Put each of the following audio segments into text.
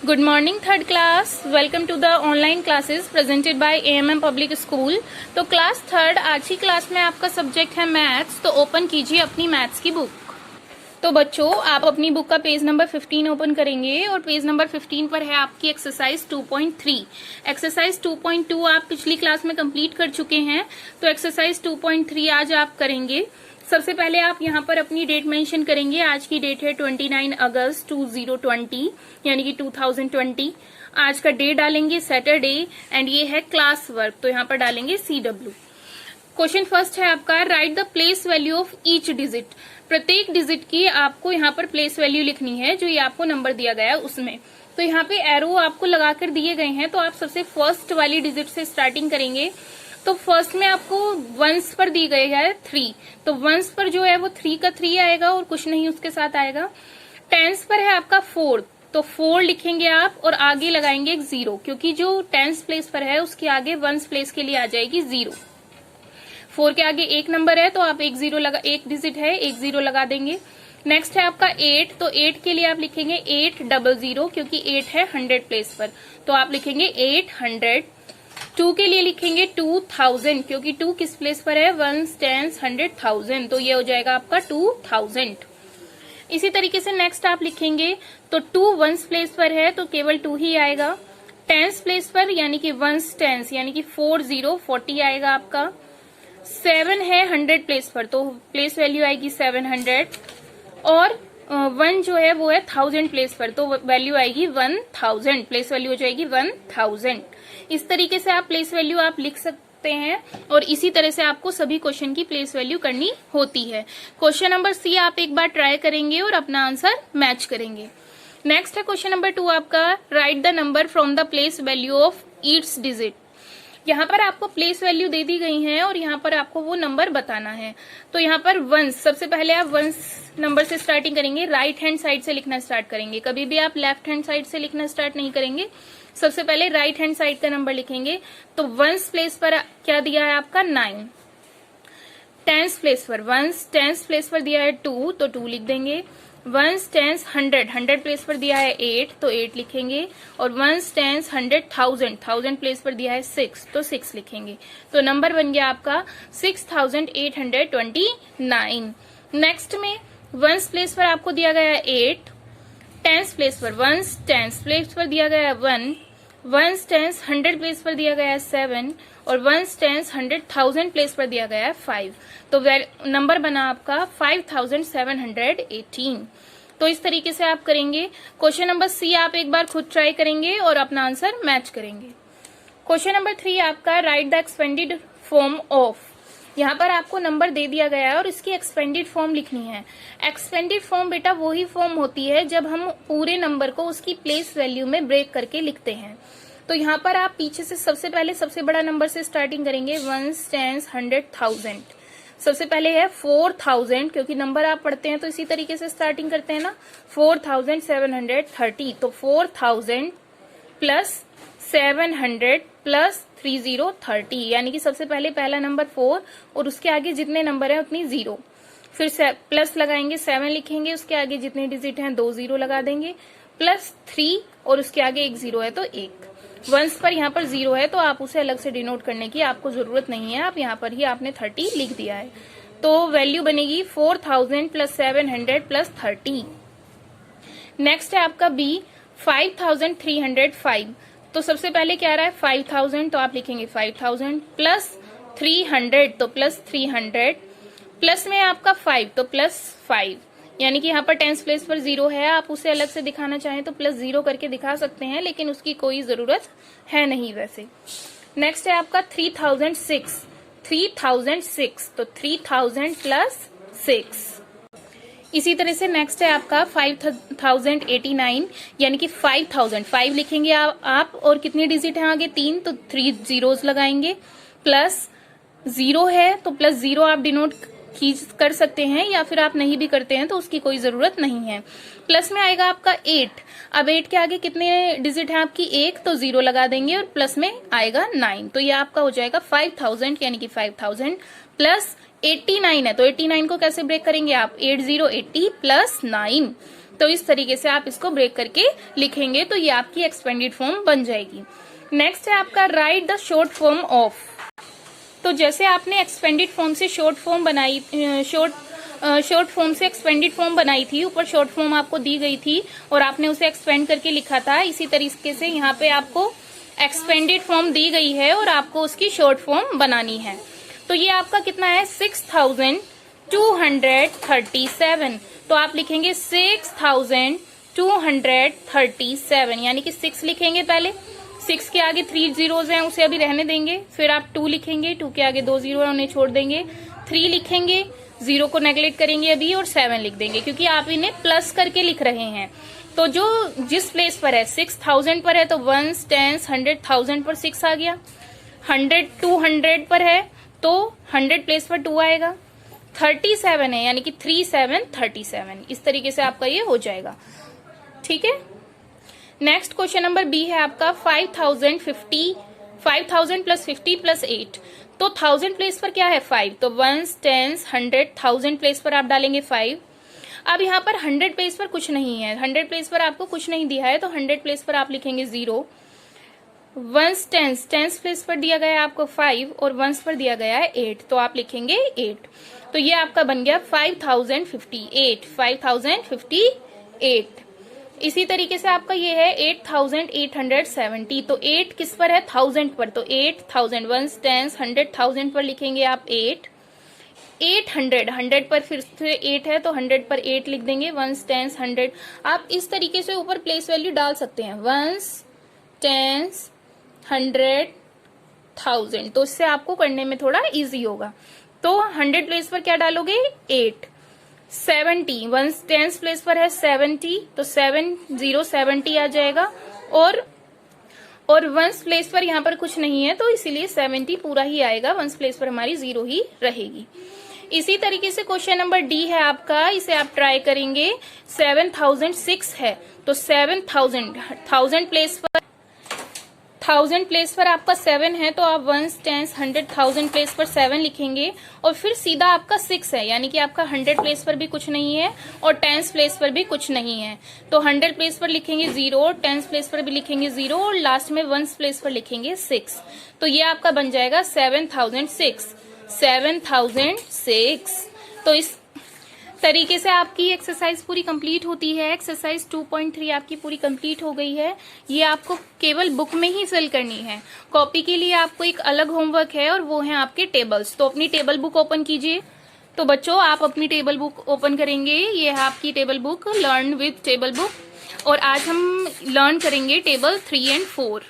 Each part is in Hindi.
Good morning third class. Welcome to the online classes presented by AMM Public School. तो क्लास थर्ड आज की क्लास में आपका सब्जेक्ट है मैथ्स। तो ओपन कीजिए अपनी मैथ्स की बुक। तो बच्चों आप अपनी बुक का पेज नंबर 15 ओपन करेंगे और पेज नंबर 15 पर है आपकी एक्सरसाइज 2.3। एक्सरसाइज 2.2 आप पिछली क्लास में कंप्लीट कर चुके हैं, तो एक्सरसाइज 2.3 आज आप करेंगे। सबसे पहले आप यहाँ पर अपनी डेट मेंशन करेंगे। आज की डेट है 29 अगस्त 2020 यानी कि 2020। आज का डे डालेंगे सैटरडे एंड ये है क्लास वर्क, तो यहाँ पर डालेंगे CW। क्वेश्चन फर्स्ट है आपका, right the place value of each digit. प्रत्येक डिजिट की आपको यहाँ पर प्लेस वैल्यू लिखनी है, जो ये आपको नंबर दिया गया है उसमें। तो यहाँ पे एरो आपको लगाकर दिए गए हैं, तो आप सबसे फर्स्ट वाली डिजिट से स्टार्टिंग करेंगे। तो फर्स्ट में आपको वंस पर दी गई है 3, तो वंस पर जो है वो 3 का 3 आएगा और कुछ नहीं उसके साथ आएगा। टेंस पर है आपका 4, तो 4 लिखेंगे आप और आगे लगाएंगे एक 0, क्योंकि जो टेंस प्लेस पर है उसके आगे वंस प्लेस के लिए आ जाएगी 0। 4 के आगे एक नंबर है तो आप एक डिजिट है, एक 0 लगा देंगे। नेक्स्ट है आपका 8, तो 8 के लिए आप लिखेंगे 800, क्योंकि 8 है 100 प्लेस पर, तो आप लिखेंगे 800। 2 के लिए लिखेंगे 2000, क्योंकि 2 किस प्लेस पर है, 1 10 100 1000, तो ये हो जाएगा आपका 2000। इसी तरीके से नेक्स्ट आप लिखेंगे, तो 2 वंस प्लेस पर है तो केवल 2 ही आएगा। टेंस प्लेस पर यानी कि वंस टेंस यानी कि 40 आएगा आपका। 7 है 100 प्लेस पर, तो प्लेस वैल्यू आएगी 700। और 1 जो है वो है 1000 प्लेस पर, तो वैल्यू आएगी 1000, प्लेस वैल्यू हो जाएगी 1000। इस तरीके से आप प्लेस वैल्यू आप लिख सकते हैं और इसी तरह से आपको सभी क्वेश्चन की प्लेस वैल्यू करनी होती है। क्वेश्चन नंबर C आप एक बार ट्राई करेंगे और अपना आंसर मैच करेंगे। नेक्स्ट है क्वेश्चन नंबर 2 आपका, right the number from the place value of each digit. यहाँ पर आपको प्लेस वैल्यू दे दी गई है और यहाँ पर आपको वो नंबर बताना है। तो यहाँ पर वंस, सबसे पहले आप वंस नंबर से स्टार्टिंग करेंगे, राइट हैंड साइड से लिखना स्टार्ट करेंगे। कभी भी आप लेफ्ट हैंड साइड से लिखना स्टार्ट नहीं करेंगे, सबसे पहले राइट हैंड साइड का नंबर लिखेंगे। तो वंस प्लेस पर क्या दिया है आपका 9। टेंस प्लेस पर वंस टेंस प्लेस पर दिया है 2, तो 2 लिख देंगे। वंस टेंस 100 प्लेस पर दिया है 8, तो 8 लिखेंगे। और वंस टेंस 100 1000 प्लेस पर दिया है 6, तो 6 लिखेंगे। तो नंबर बन गया आपका 6829। नेक्स्ट में वंस प्लेस पर आपको दिया गया है 8, टेंस प्लेस पर वंस टेंस प्लेस पर दिया गया है 1, वंस टेंस 100 प्लेस पर दिया गया है 7 और वंस टेंस 1000 प्लेस पर दिया गया है 5। तो नंबर बना आपका 5718। तो इस तरीके से आप करेंगे। क्वेश्चन नंबर C आप एक बार खुद ट्राई करेंगे और अपना आंसर मैच करेंगे। क्वेश्चन नंबर 3 आपका, right the expanded form of. यहाँ पर आपको नंबर दे दिया गया है और इसकी एक्सपेंडेड फॉर्म लिखनी है। एक्सपेंडेड फॉर्म बेटा वही फॉर्म होती है जब हम पूरे नंबर को उसकी प्लेस वैल्यू में ब्रेक करके लिखते हैं। तो यहाँ पर आप पीछे से सबसे पहले सबसे बड़ा नंबर से स्टार्टिंग करेंगे, वंस टेंस 100 1000। सबसे पहले है 4000, क्योंकि नंबर आप पढ़ते हैं तो इसी तरीके से स्टार्टिंग करते हैं ना। 4730, तो 4000 प्लस 700 प्लस 3030, यानी कि सबसे पहले पहला नंबर 4 और उसके आगे जितने नंबर हैं उतनी 0। फिर प्लस लगाएंगे, 7 लिखेंगे, उसके आगे जितने डिजिट हैं 2 0 लगा देंगे, प्लस 3 और उसके आगे एक 0 है तो 1। वंस पर यहाँ पर 0 है तो आप उसे अलग से डिनोट करने की आपको जरूरत नहीं है, आप यहाँ पर ही आपने 30 लिख दिया है। तो वैल्यू बनेगी 4000 प्लस 700 प्लस 30। नेक्स्ट है आपका B, 5305। तो सबसे पहले क्या आ रहा है 5000, तो आप लिखेंगे 5000 प्लस 300, तो प्लस 300 प्लस में आपका 5, तो प्लस 5, यानी कि यहाँ पर टेंस प्लेस पर 0 है। आप उसे अलग से दिखाना चाहें तो प्लस 0 करके दिखा सकते हैं, लेकिन उसकी कोई जरूरत है नहीं वैसे। नेक्स्ट है आपका 3006, तो 3000 प्लस 6। इसी तरह से नेक्स्ट है आपका 5089, यानी कि 5000 5 लिखेंगे आप और कितनी डिजिट है आगे 3, तो 3 zeros लगाएंगे। प्लस 0 है तो प्लस 0 आप डिनोट कर सकते हैं, या फिर आप नहीं भी करते हैं तो उसकी कोई जरूरत नहीं है। प्लस में आएगा आपका 8। अब 8 के आगे कितने डिजिट है आपकी 1, तो 0 लगा देंगे और प्लस में आएगा 9, तो ये आपका हो जाएगा 5000, यानी कि 5000 प्लस 89 है, तो 89 को कैसे ब्रेक करेंगे आप 80 80 प्लस 9, तो इस तरीके से आप इसको ब्रेक करके लिखेंगे तो ये आपकी एक्सपेंडेड फॉर्म बन जाएगी। नेक्स्ट है आपका right the short form of. तो जैसे आपने एक्सपेंडेड फॉर्म से शॉर्ट फॉर्म बनाई, शॉर्ट फॉर्म से एक्सपेंडेड फॉर्म बनाई थी, ऊपर शॉर्ट फॉर्म आपको दी गई थी और आपने उसे एक्सपेंड करके लिखा था, इसी तरीके से यहाँ पे आपको एक्सपेंडेड फॉर्म दी गई है और आपको उसकी शॉर्ट फॉर्म बनानी है। तो ये आपका कितना है 6237, तो आप लिखेंगे 6237 यानी कि 6 लिखेंगे पहले, 6 के आगे 3 जीरोज हैं उसे अभी रहने देंगे, फिर आप 2 लिखेंगे, 2 के आगे 2 जीरो है उन्हें छोड़ देंगे, 3 लिखेंगे, 0 को नेगलेक्ट करेंगे अभी और 7 लिख देंगे क्योंकि आप इन्हें प्लस करके लिख रहे हैं। तो जो जिस प्लेस पर है 6000 पर है तो 1s 10s 100,000 पर 6 आ गया, 100 200 पर है तो 100 प्लेस पर 2 आएगा, 37 है यानी कि 3737, इस तरीके से आपका ये हो जाएगा। ठीक है। नेक्स्ट क्वेश्चन नंबर बी है आपका 5000 प्लस 50 प्लस 8। तो 1000 प्लेस पर क्या है 5, तो 1s 10s 100,000 प्लेस पर आप डालेंगे 5। अब यहाँ पर 100 प्लेस पर कुछ नहीं है, 100 प्लेस पर आपको कुछ नहीं दिया है तो 100 प्लेस पर आप लिखेंगे 0। 1s 10s प्लेस पर दिया गया है आपको 5 और 1s पर दिया गया है 8 तो आप लिखेंगे 8। तो ये आपका बन गया 5058। इसी तरीके से आपका ये है 8870, तो 8 किस पर है 1000 पर, तो 8000 1s 10s 100,000 पर लिखेंगे आप 8। 100 पर फिर से 8 है तो 100 पर 8 लिख देंगे, 1s 10s 100। आप इस तरीके से ऊपर प्लेस वैल्यू डाल सकते हैं 1s 10s 100,000, तो इससे आपको करने में थोड़ा इजी होगा। तो 100 प्लेस पर क्या डालोगे 8। 70 1s 10s प्लेस पर है 70 तो 70 आ जाएगा और 1s प्लेस पर यहाँ पर कुछ नहीं है तो इसीलिए 70 पूरा ही आएगा, 1s प्लेस पर हमारी 0 ही रहेगी। इसी तरीके से क्वेश्चन नंबर डी है आपका, इसे आप ट्राई करेंगे। 7006 है तो 1000 प्लेस पर आपका 7 है तो आप 1s 10s 100,000 प्लेस पर 7 लिखेंगे और फिर सीधा आपका 6 है यानी कि आपका 100 प्लेस पर भी कुछ नहीं है और 10s प्लेस पर भी कुछ नहीं है, तो 100 प्लेस पर लिखेंगे 0 और 10s प्लेस पर भी लिखेंगे 0 और लास्ट में 1s प्लेस पर लिखेंगे 6। तो ये आपका बन जाएगा 7006। तो इस तरीके से आपकी एक्सरसाइज पूरी कंप्लीट होती है। एक्सरसाइज 2.3 आपकी पूरी कंप्लीट हो गई है। ये आपको केवल बुक में ही फिल करनी है। कॉपी के लिए आपको एक अलग होमवर्क है और वो है आपके टेबल्स। तो अपनी टेबल बुक ओपन कीजिए। तो बच्चों आप अपनी टेबल बुक ओपन करेंगे, ये है आपकी table book learn with table book, और आज हम लर्न करेंगे टेबल 3 और 4।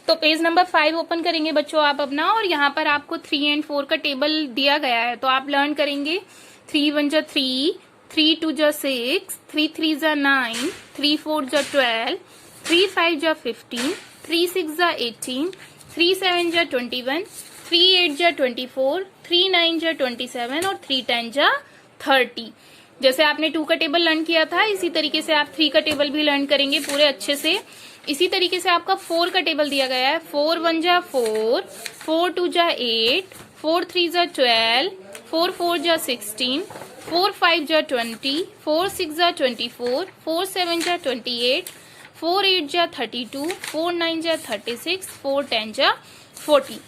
तो पेज नंबर 5 ओपन करेंगे बच्चों आप अपना, और यहाँ पर आपको 3 और 4 का टेबल दिया गया है। तो आप लर्न करेंगे 3 1 जा 3, 3 2 जा 6, 3 3 जा 9, 3 4 जा 12, 3 5 जा 15, 3 6 जा 18, 3 7 जा 21, 3 8 जा 24, 3 9 जा 27 और 3 10 जा 30। जैसे आपने 2 का टेबल लर्न किया था इसी तरीके से आप 3 का टेबल भी लर्न करेंगे पूरे अच्छे से। इसी तरीके से आपका 4 का टेबल दिया गया है। 4 1 जा 4, 4 2 जा 8, 4 3 जा 12, 4 4 जा 16, 4 5 जा 20, 4 6 जा 24, 4 7 जा 28, 4 8 जा 32, 4 9 जा 36, 4 10 जा 40।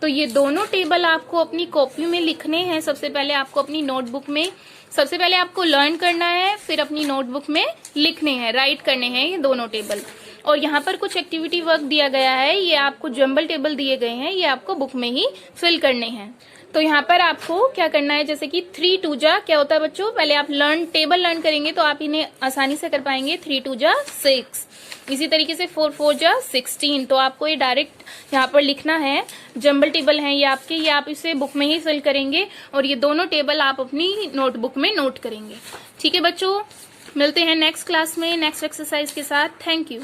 तो ये दोनों टेबल आपको अपनी कॉपी में लिखने हैं। सबसे पहले आपको अपनी नोटबुक में, सबसे पहले आपको लर्न करना है, फिर अपनी नोटबुक में लिखने हैं, राइट करने हैं ये दोनों टेबल। और यहाँ पर कुछ एक्टिविटी वर्क दिया गया है, ये आपको जंबल टेबल दिए गए हैं, ये आपको बुक में ही फिल करने हैं। तो यहाँ पर आपको क्या करना है, जैसे कि 3 2 जा क्या होता है बच्चों, पहले आप टेबल लर्न करेंगे तो आप इन्हें आसानी से कर पाएंगे। 3 2 जा 6, इसी तरीके से 4 4 जा 16। तो आपको ये डायरेक्ट यहाँ पर लिखना है, जंबल टेबल हैं ये आपके, ये आप इसे बुक में ही फिल करेंगे और ये दोनों टेबल आप अपनी नोटबुक में नोट करेंगे। ठीक है बच्चों, मिलते हैं नेक्स्ट क्लास में नेक्स्ट एक्सरसाइज के साथ। Thank you.